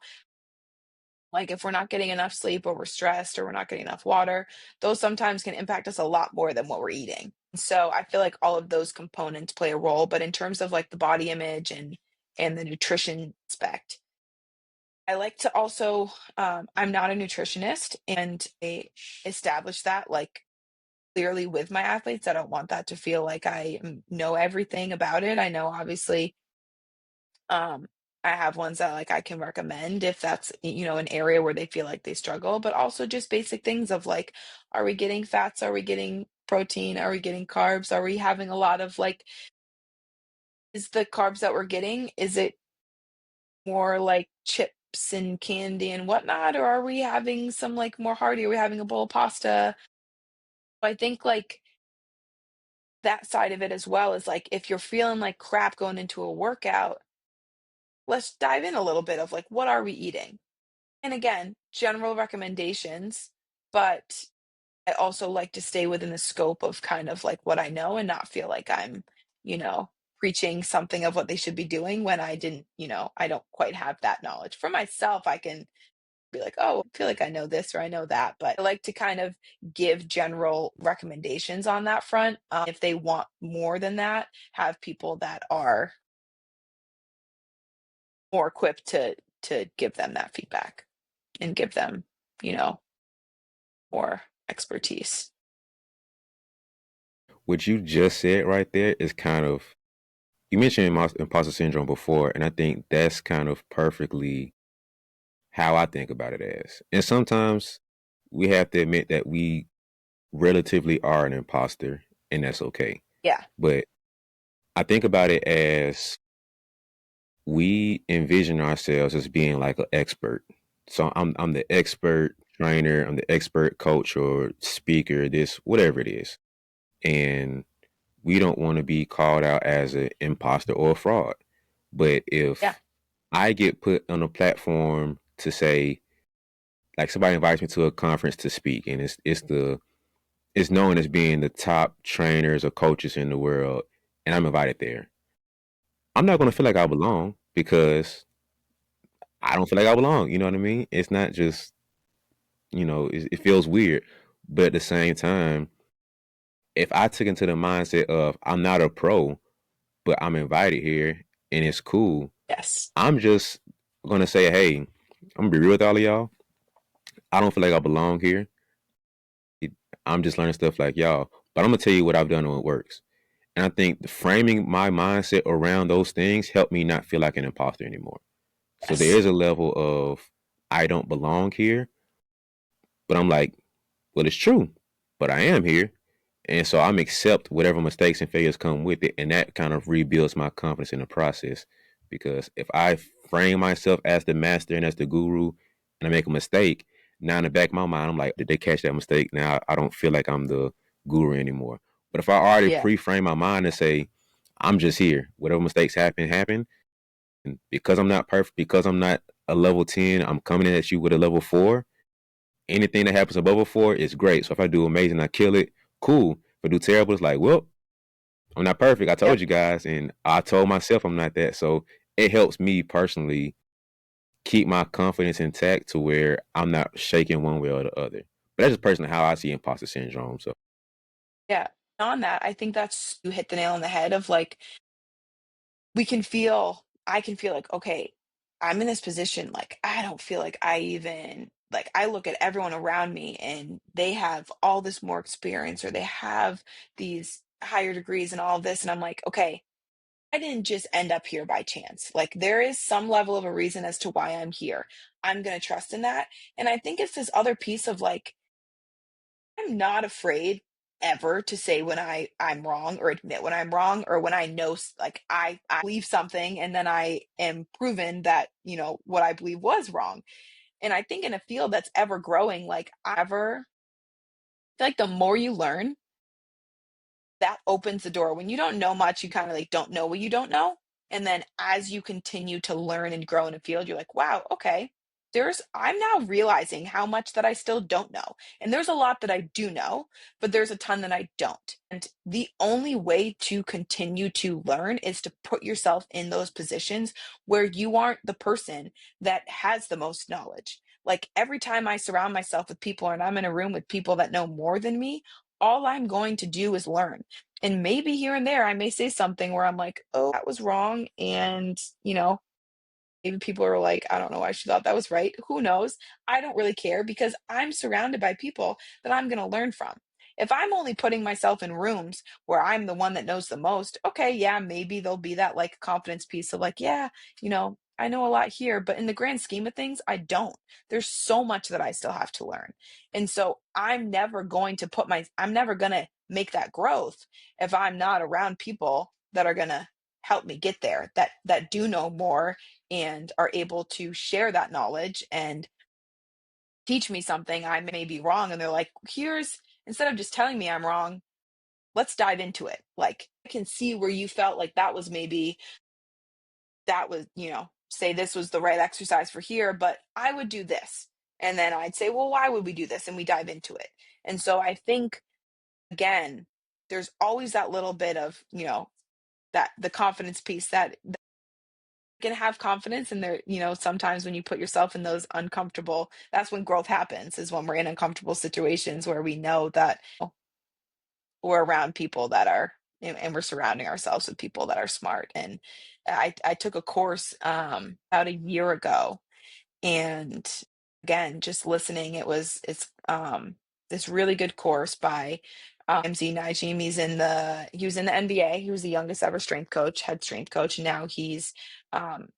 like if we're not getting enough sleep or we're stressed or we're not getting enough water, those sometimes can impact us a lot more than what we're eating. So I feel like all of those components play a role, but in terms of like the body image and the nutrition aspect, I like to also I'm not a nutritionist, and I establish that like clearly with my athletes. I don't want that to feel like know everything about it. I know obviously um, I have ones that like I can recommend if that's an area where they feel like they struggle, but also just basic things of like, are we getting fats? Are we getting protein? Are we getting carbs? Are we having a lot of like, is the carbs that we're getting, is it more like chips and candy and whatnot, or are we having some like more hearty? Are we having a bowl of pasta? I think like that side of it as well is like if you're feeling like crap going into a workout, let's dive in a little bit of like what are we eating? And again, general recommendations, but I also like to stay within the scope of kind of like what I know and not feel like I'm, you know, preaching something of what they should be doing when I didn't, I don't quite have that knowledge. For myself, I can be like, oh, I feel like I know this or I know that. But I like to kind of give general recommendations on that front. If they want more than that, have people that are more equipped to give them that feedback and give them, you know, more expertise. What you just said right there is kind of, you mentioned imposter syndrome before, and I think that's kind of perfectly how I think about it as. And sometimes we have to admit that we relatively are an imposter, and that's okay. Yeah. But I think about it as we envision ourselves as being like an expert. So I'm the expert trainer, I'm the expert coach or speaker, this whatever it is. And we don't want to be called out as an imposter or a fraud. But Yeah. if I get put on a platform to say, like somebody invites me to a conference to speak, and it's known as being the top trainers or coaches in the world, and I'm invited there. I'm not gonna feel like I belong because I don't feel like I belong. You know what I mean? It's not just, it feels weird, but at the same time, if I took into the mindset of I'm not a pro, but I'm invited here and it's cool, Yes. I'm just gonna say, hey, I'm gonna be real with all of y'all. I don't feel like I belong here. I'm just learning stuff like y'all, but I'm gonna tell you what I've done and what works. And I think framing my mindset around those things helped me not feel like an imposter anymore. So there Yes. is a level of I don't belong here, but I'm like, well, it's true, but I am here. And so I'm accept whatever mistakes and failures come with it. And that kind of rebuilds my confidence in the process. Because if I frame myself as the master and as the guru and I make a mistake, now in the back of my mind, I'm like, did they catch that mistake? Now I don't feel like I'm the guru anymore. But if I already Yeah. pre-frame my mind and say, I'm just here, whatever mistakes happen. And because I'm not perfect, because I'm not a level 10, I'm coming in at you with a level 4. Anything that happens above a 4 is great. So if I do amazing, I kill it, cool. If I do terrible, it's like, well, I'm not perfect. I told Yep. you guys, and I told myself I'm not that. So it helps me personally keep my confidence intact to where I'm not shaking one way or the other. But that's just personally how I see imposter syndrome. So Yeah. On that, I think that's you hit the nail on the head of like I can feel like, okay, I'm in this position, like I don't feel like I even like I look at everyone around me and they have all this more experience or they have these higher degrees and all this and I'm like, okay, I didn't just end up here by chance. Like there is some level of a reason as to why I'm here. I'm going to trust in that. And I think it's this other piece of like I'm not afraid ever to say when I'm wrong or admit when I'm wrong or when I know like I believe something and then I am proven that, what I believe was wrong. And I think in a field that's ever growing, like I feel like the more you learn, that opens the door. When you don't know much, you kind of like don't know what you don't know. And then as you continue to learn and grow in a field, you're like, wow, okay, I'm now realizing how much that I still don't know. And there's a lot that I do know, but there's a ton that I don't. And the only way to continue to learn is to put yourself in those positions where you aren't the person that has the most knowledge. Like every time I surround myself with people and I'm in a room with people that know more than me, all I'm going to do is learn. And maybe here and there, I may say something where I'm like, oh, that was wrong. And, maybe people are like, I don't know why she thought that was right. Who knows? I don't really care because I'm surrounded by people that I'm going to learn from. If I'm only putting myself in rooms where I'm the one that knows the most, okay, yeah, maybe there'll be that like confidence piece of like, yeah, I know a lot here, but in the grand scheme of things, I don't. There's so much that I still have to learn. And so I'm never going to make that growth if I'm not around people that are going to help me get there that do know more and are able to share that knowledge and teach me something I may be wrong. And they're like, instead of just telling me I'm wrong, let's dive into it. Like, I can see where you felt like that was, say this was the right exercise for here, but I would do this. And then I'd say, well, why would we do this? And we dive into it. And so I think, again, there's always that little bit of, that the confidence piece that can have confidence and there, sometimes when you put yourself in those uncomfortable, that's when growth happens, is when we're in uncomfortable situations where we know that we're around people that are and we're surrounding ourselves with people that are smart. And I took a course about a year ago, and again, just listening, it's this really good course by MZ Najim. He was in the NBA. He was the youngest ever head strength coach, and now he's um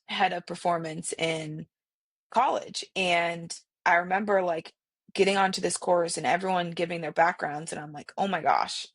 head of performance in college. And I remember like getting onto this course and everyone giving their backgrounds, and I'm like, oh my gosh,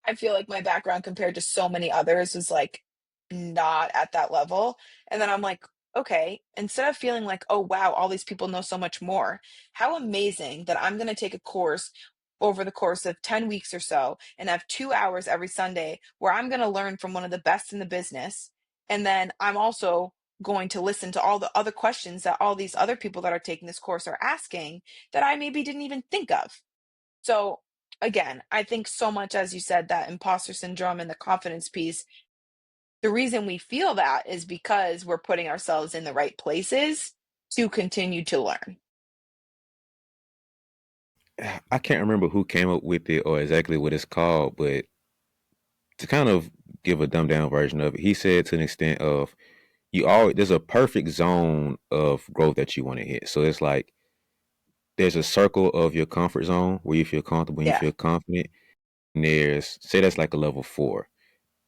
I feel like my background compared to so many others was like not at that level. And then I'm like, okay, instead of feeling like, oh wow, all these people know so much more, how amazing that I'm going to take a course over the course of 10 weeks or so and have 2 hours every Sunday where I'm going to learn from one of the best in the business. And then I'm also going to listen to all the other questions that all these other people that are taking this course are asking that I maybe didn't even think of. So again, I think so much, as you said, that imposter syndrome and the confidence piece, the reason we feel that is because we're putting ourselves in the right places to continue to learn. I can't remember who came up with it or exactly what it's called, but to kind of give a dumbed down version of it, he said to an extent of there's a perfect zone of growth that you want to hit. So it's like there's a circle of your comfort zone where you feel comfortable and you Yeah. feel confident. And there's say that's like a level 4.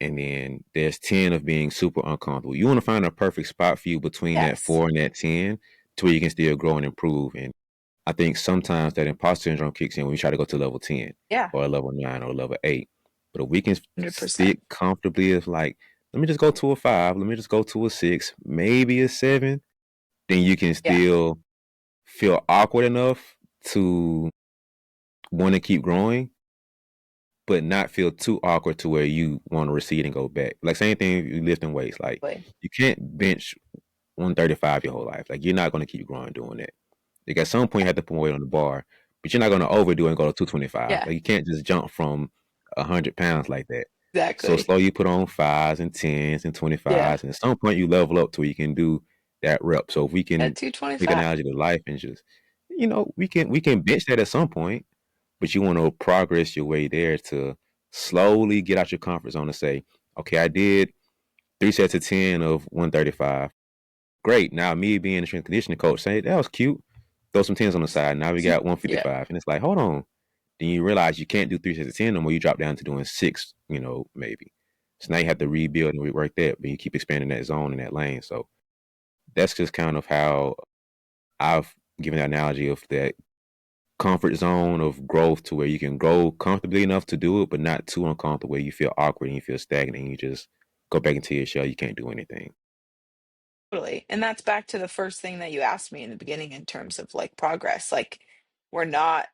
And then there's 10 of being super uncomfortable. You want to find a perfect spot for you between that Yes. 4 and that 10 to where you can still grow and improve. And I think sometimes that imposter syndrome kicks in when we try to go to level 10 Yeah. or a level 9 or level 8. But if we can 100%. stick comfortably, it's like, let me just go to a 5, let me just go to a 6, maybe a 7, then you can Yeah. still feel awkward enough to want to keep growing, but not feel too awkward to where you want to recede and go back. Like same thing you lifting weights. Like Exactly. you can't bench 135 your whole life. Like you're not going to keep growing doing that. Like at some point you have to put weight on the bar, but you're not going to overdo it and go to 225. Yeah. Like you can't just jump from 100 pounds like that. So Exactly. slow you put on 5s and 10s and Yeah. 25s, and at some point you level up to where you can do that rep. So if we At can take 225. analogy to life and just, we can bench that at some point, but you want to progress your way there to slowly get out your comfort zone and say, okay, I did 3 sets of 10 of 135. Great. Now me being a strength conditioning coach say that was cute. Throw some tens on the side. Now we got Yeah. 155. And it's like, hold on. Then you realize you can't do 3 sets of 10 no more. You drop down to doing six, maybe. So now you have to rebuild and rework that, but you keep expanding that zone and that lane. So that's just kind of how I've given that analogy of that comfort zone of growth to where you can grow comfortably enough to do it, but not too uncomfortable where you feel awkward and you feel stagnant and you just go back into your shell. You can't do anything. Totally. And that's back to the first thing that you asked me in the beginning in terms of like progress. Like we're not,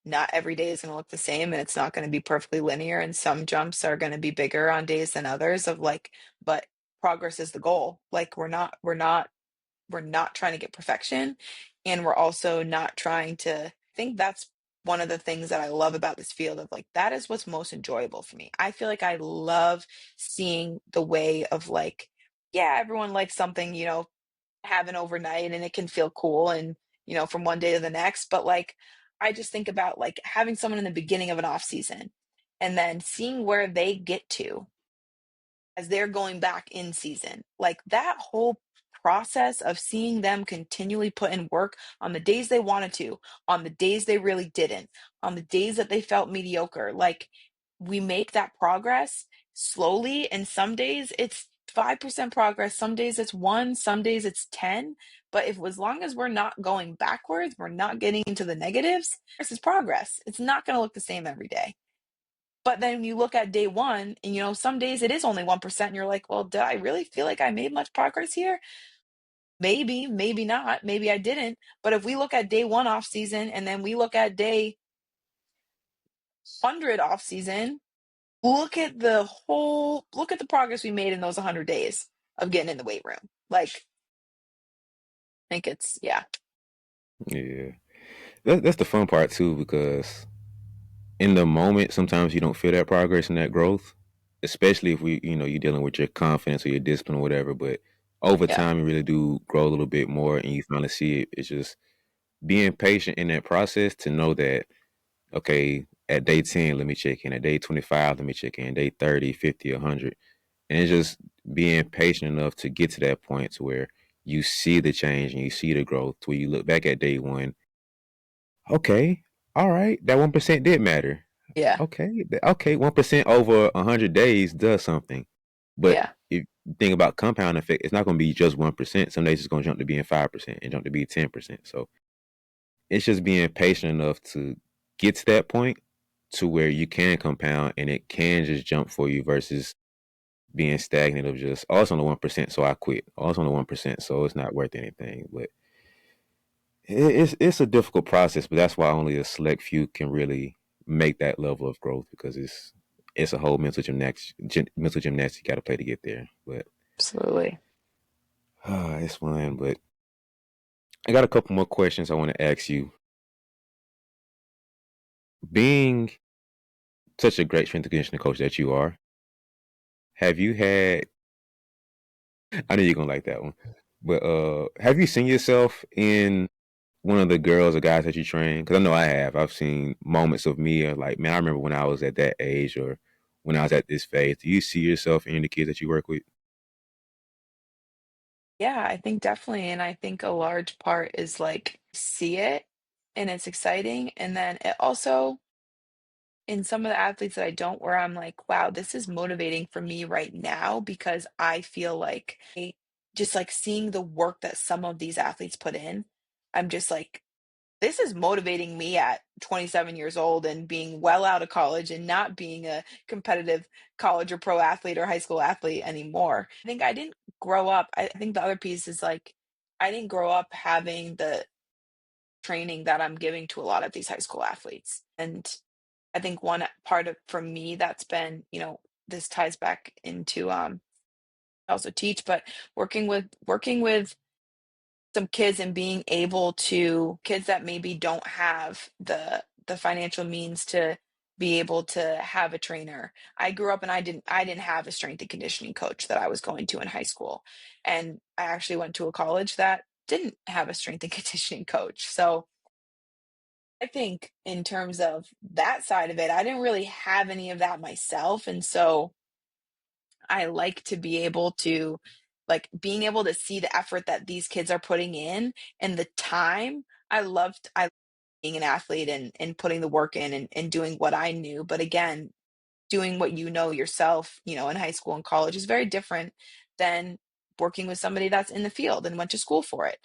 not every day is going to look the same and it's not going to be perfectly linear. And some jumps are going to be bigger on days than others of like, but progress is the goal. Like we're not trying to get perfection, and we're also not trying to I think that's one of the things that I love about this field of like that is what's most enjoyable for me. I feel like I love seeing the way of like, yeah, everyone likes something, happen overnight and it can feel cool and from one day to the next, but like I just think about like having someone in the beginning of an off season and then seeing where they get to as they're going back in season. Like that whole process of seeing them continually put in work on the days they wanted to, on the days they really didn't, on the days that they felt mediocre. Like we make that progress slowly, and some days it's 5% progress, some days it's 1, some days it's 10. But if as long as we're not going backwards, we're not getting into the negatives, this is progress. It's not going to look the same every day. But then you look at day one, and some days it is only 1%, and you're like, well, did I really feel like I made much progress here? Maybe, maybe not. Maybe I didn't. But if we look at day one off season and then we look at day 100 off season, look at the progress we made in those 100 days of getting in the weight room. Like, I think yeah. Yeah. That's the fun part too, because in the moment, sometimes you don't feel that progress and that growth. especially if you're dealing with your confidence or your discipline or whatever. But over Yeah. time, you really do grow a little bit more, and you finally see it. It's just being patient in that process to know that, okay, at day 10, let me check in. At day 25, let me check in. Day 30, 50, 100. And it's just being patient enough to get to that point to where you see the change and you see the growth, to where you look back at day one. Okay, all right, that 1% did matter. Yeah. Okay, 1% over 100 days does something. But Yeah. if you think about compound effect, it's not going to be just 1%. Some days it's going to jump to being 5% and jump to be 10%. So it's just being patient enough to get to that point to where you can compound and it can just jump for you versus being stagnant of just, oh, it's only 1%, so I quit. Oh, it's only 1%, so it's not worth anything. But it's a difficult process, but that's why only a select few can really make that level of growth, because it's a whole mental gymnastics you got to play to get there. But Absolutely. it's fun. But I got a couple more questions I want to ask you. Being such a great strength and conditioning coach that you are, have you had? I know you're gonna like that one, but have you seen yourself in one of the girls or guys that you train? Because I know I have. I've seen moments of me like, man, I remember when I was at that age or when I was at this phase. Do you see yourself in the kids that you work with? Yeah, I think definitely. And I think a large part is like see it and it's exciting. And then it also, in some of the athletes that I don't, where I'm like, wow, this is motivating for me right now because I feel like just like seeing the work that some of these athletes put in, I'm just like, this is motivating me at 27 years old and being well out of college and not being a competitive college or pro athlete or high school athlete anymore. I think I didn't grow up. I think the other piece is like, I didn't grow up having the training that I'm giving to a lot of these high school athletes. And I think one part of for me that's been, this ties back into I also teach, but working with some kids and being able to kids that maybe don't have the financial means to be able to have a trainer. I grew up and I didn't have a strength and conditioning coach that I was going to in high school. And I actually went to a college that didn't have a strength and conditioning coach. So I think in terms of that side of it, I didn't really have any of that myself. And so I like to be able to like being able to see the effort that these kids are putting in and the time. I being an athlete and putting the work in and doing what I knew. But again, doing what you know yourself, in high school and college is very different than working with somebody that's in the field and went to school for it.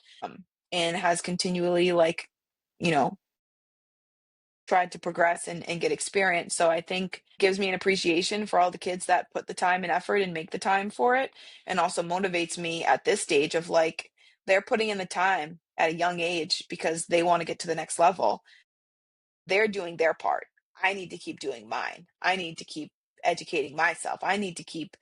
And has continually like, you know, tried to progress and get experience. So I think gives me an appreciation for all the kids that put the time and effort and make the time for it. And also motivates me at this stage of like they're putting in the time at a young age because they want to get to the next level. They're doing their part. I need to keep doing mine. I need to keep educating myself. I need to keep,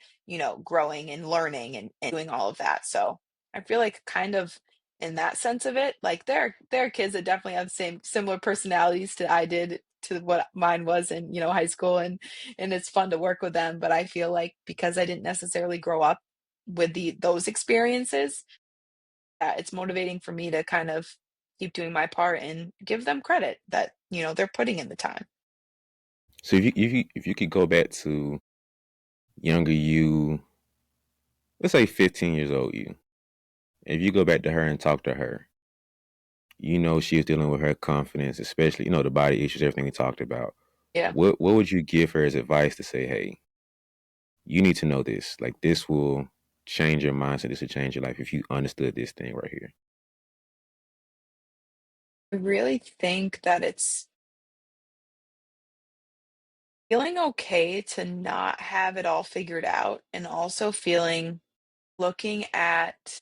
growing and learning and doing all of that. So I feel like kind of in that sense of it, like there are kids that definitely have same similar personalities to I did to what mine was in, high school and it's fun to work with them. But I feel like because I didn't necessarily grow up with those experiences, it's motivating for me to kind of keep doing my part and give them credit that, they're putting in the time. So if you could go back to younger you, let's say 15 years old you, if you go back to her and talk to her, she was dealing with her confidence, especially the body issues, everything we talked about. Yeah. What would you give her as advice to say, hey, you need to know this. Like, this will change your mindset. This will change your life if you understood this thing right here. I really think that it's feeling okay to not have it all figured out and also looking at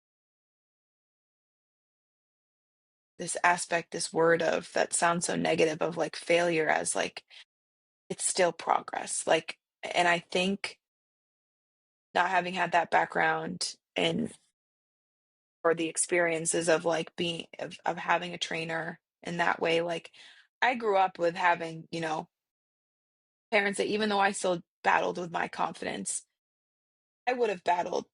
this aspect, this word of that sounds so negative of like failure as like it's still progress. Like, and I think not having had that background and or the experiences of like being of having a trainer in that way, like I grew up with having, parents that even though I still battled with my confidence. I would have battled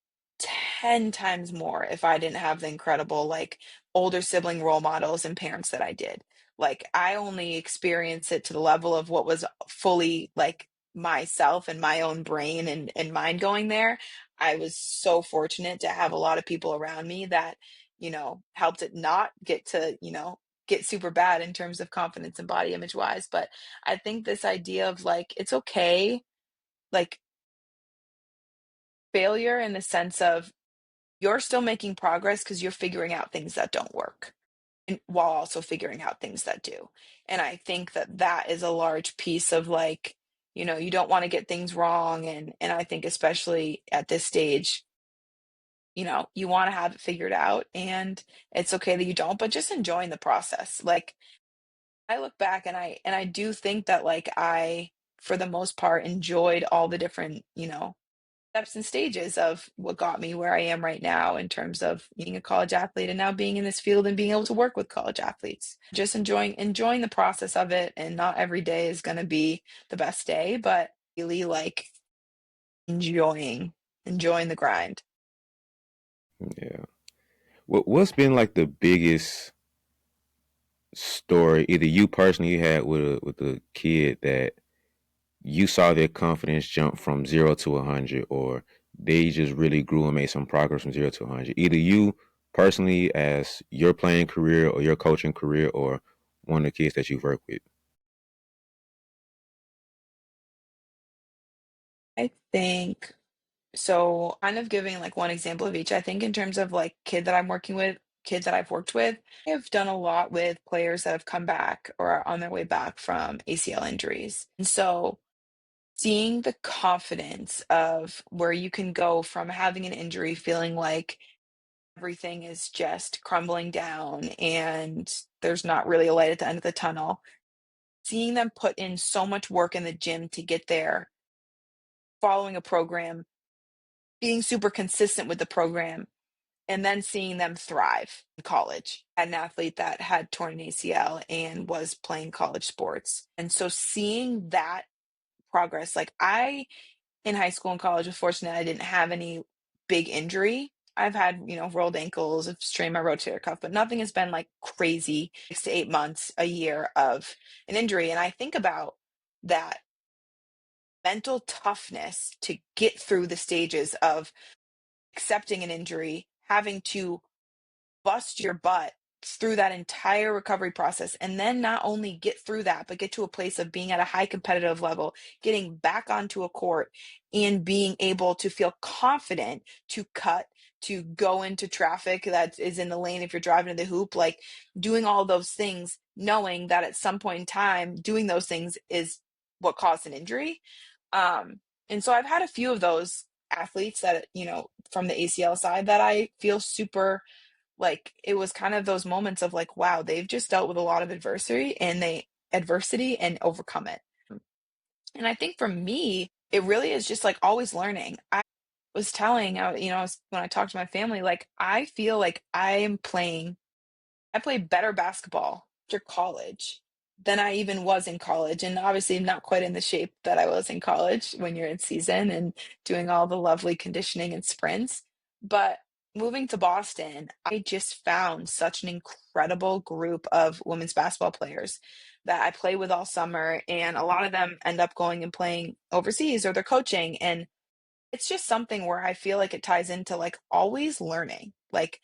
10 times more if I didn't have the incredible, like, older sibling role models and parents that I did. Like, I only experienced it to the level of what was fully, like, myself and my own brain and mind going there. I was so fortunate to have a lot of people around me that, helped it not get to, get super bad in terms of confidence and body image wise. But I think this idea of, like, it's okay, like, failure in the sense of you're still making progress because you're figuring out things that don't work and while also figuring out things that do. And I think that that is a large piece of, like, you don't want to get things wrong. And I think especially at this stage, you want to have it figured out, and it's okay that you don't, but just enjoying the process. Like, I look back and I do think that, like, I, for the most part, enjoyed all the different, steps and stages of what got me where I am right now in terms of being a college athlete and now being in this field and being able to work with college athletes. Just enjoying the process of it, and not every day is going to be the best day, but really, like, enjoying enjoying the grind. Yeah. What's been like the biggest story, either you personally had with a kid that you saw their confidence jump from 0 to 100, or they just really grew and made some progress from 0 to 100? Either you personally, as your playing career or your coaching career, or one of the kids that you've worked with. I think so, kind of giving like one example of each. I think in terms of like kids that I've worked with, I've done a lot with players that have come back or are on their way back from ACL injuries. And so seeing the confidence of where you can go from having an injury feeling like everything is just crumbling down and there's not really a light at the end of the tunnel, seeing them put in so much work in the gym to get there, following a program, being super consistent with the program, and then seeing them thrive in college. I had an athlete that had torn an ACL and was playing college sports. And so seeing that progress, like, I, in high school and college, was fortunate I didn't have any big injury. I've had, rolled ankles, I've strained my rotator cuff, but nothing has been like crazy 6 to 8 months, a year of an injury. And I think about that mental toughness to get through the stages of accepting an injury, having to bust your butt through that entire recovery process, and then not only get through that but get to a place of being at a high competitive level, getting back onto a court and being able to feel confident to cut, to go into traffic that is in the lane if you're driving to the hoop, like, doing all those things knowing that at some point in time doing those things is what caused an injury. And so I've had a few of those athletes that, from the ACL side, that I feel super, like, it was kind of those moments of like, wow, they've just dealt with a lot of adversity and overcome it. And I think for me, it really is just like always learning. I was telling, when I talked to my family, like, I feel like I played better basketball after college than I even was in college. And obviously not quite in the shape that I was in college when you're in season and doing all the lovely conditioning and sprints. But moving to Boston, I just found such an incredible group of women's basketball players that I play with all summer. And a lot of them end up going and playing overseas, or they're coaching. And it's just something where I feel like it ties into, like, always learning. Like,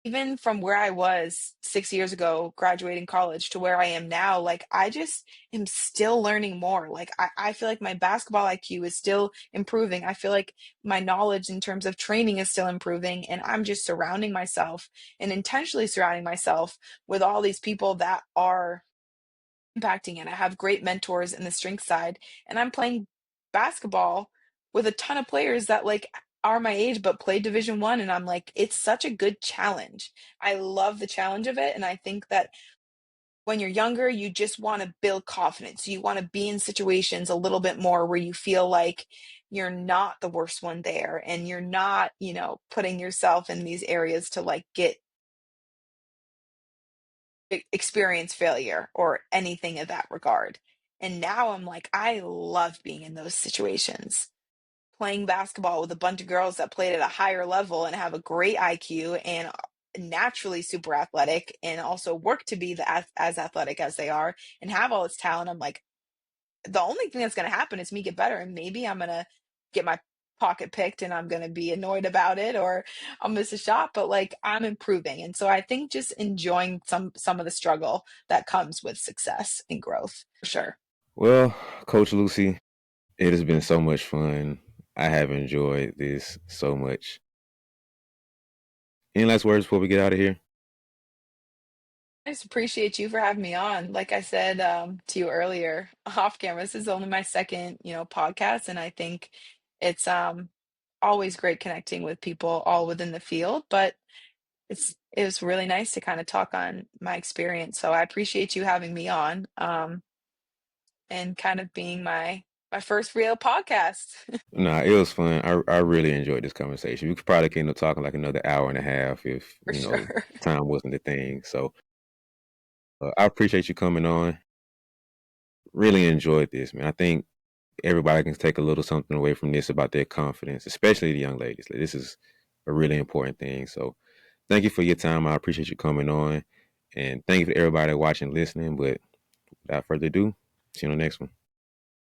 even from where I was 6 years ago, graduating college, to where I am now, like, I just am still learning more. Like, I feel like my basketball IQ is still improving. I feel like my knowledge in terms of training is still improving. And I'm just surrounding myself, and intentionally surrounding myself, with all these people that are impacting it. I have great mentors in the strength side, and I'm playing basketball with a ton of players that, like, are my age but play Division 1, and I'm like, it's such a good challenge. I love the challenge of it, and I think that when you're younger, you just want to build confidence. You want to be in situations a little bit more where you feel like you're not the worst one there, and you're not, putting yourself in these areas to, like, get experience failure or anything of that regard. And now I'm like, I love being in those situations. Playing basketball with a bunch of girls that played at a higher level and have a great IQ and naturally super athletic and also work to be as athletic as they are and have all this talent. I'm like, the only thing that's going to happen is me get better, and maybe I'm going to get my pocket picked and I'm going to be annoyed about it, or I'll miss a shot, but like I'm improving. And so I think just enjoying some of the struggle that comes with success and growth for sure. Well, Coach Lucy, it has been so much fun. I have enjoyed this so much. Any last words before we get out of here? I just appreciate you for having me on. Like I said to you earlier, off camera, this is only my second, podcast, and I think it's always great connecting with people all within the field. But it was really nice to kind of talk on my experience. So I appreciate you having me on, and kind of being my first real podcast. Nah, it was fun. I really enjoyed this conversation. We could probably end up talking like another hour and a half if, For sure. time wasn't a thing. So I appreciate you coming on. Really enjoyed this, man. I think everybody can take a little something away from this about their confidence, especially the young ladies. Like, this is a really important thing. So thank you for your time. I appreciate you coming on. And thank you for everybody watching, listening. But without further ado, see you on the next one.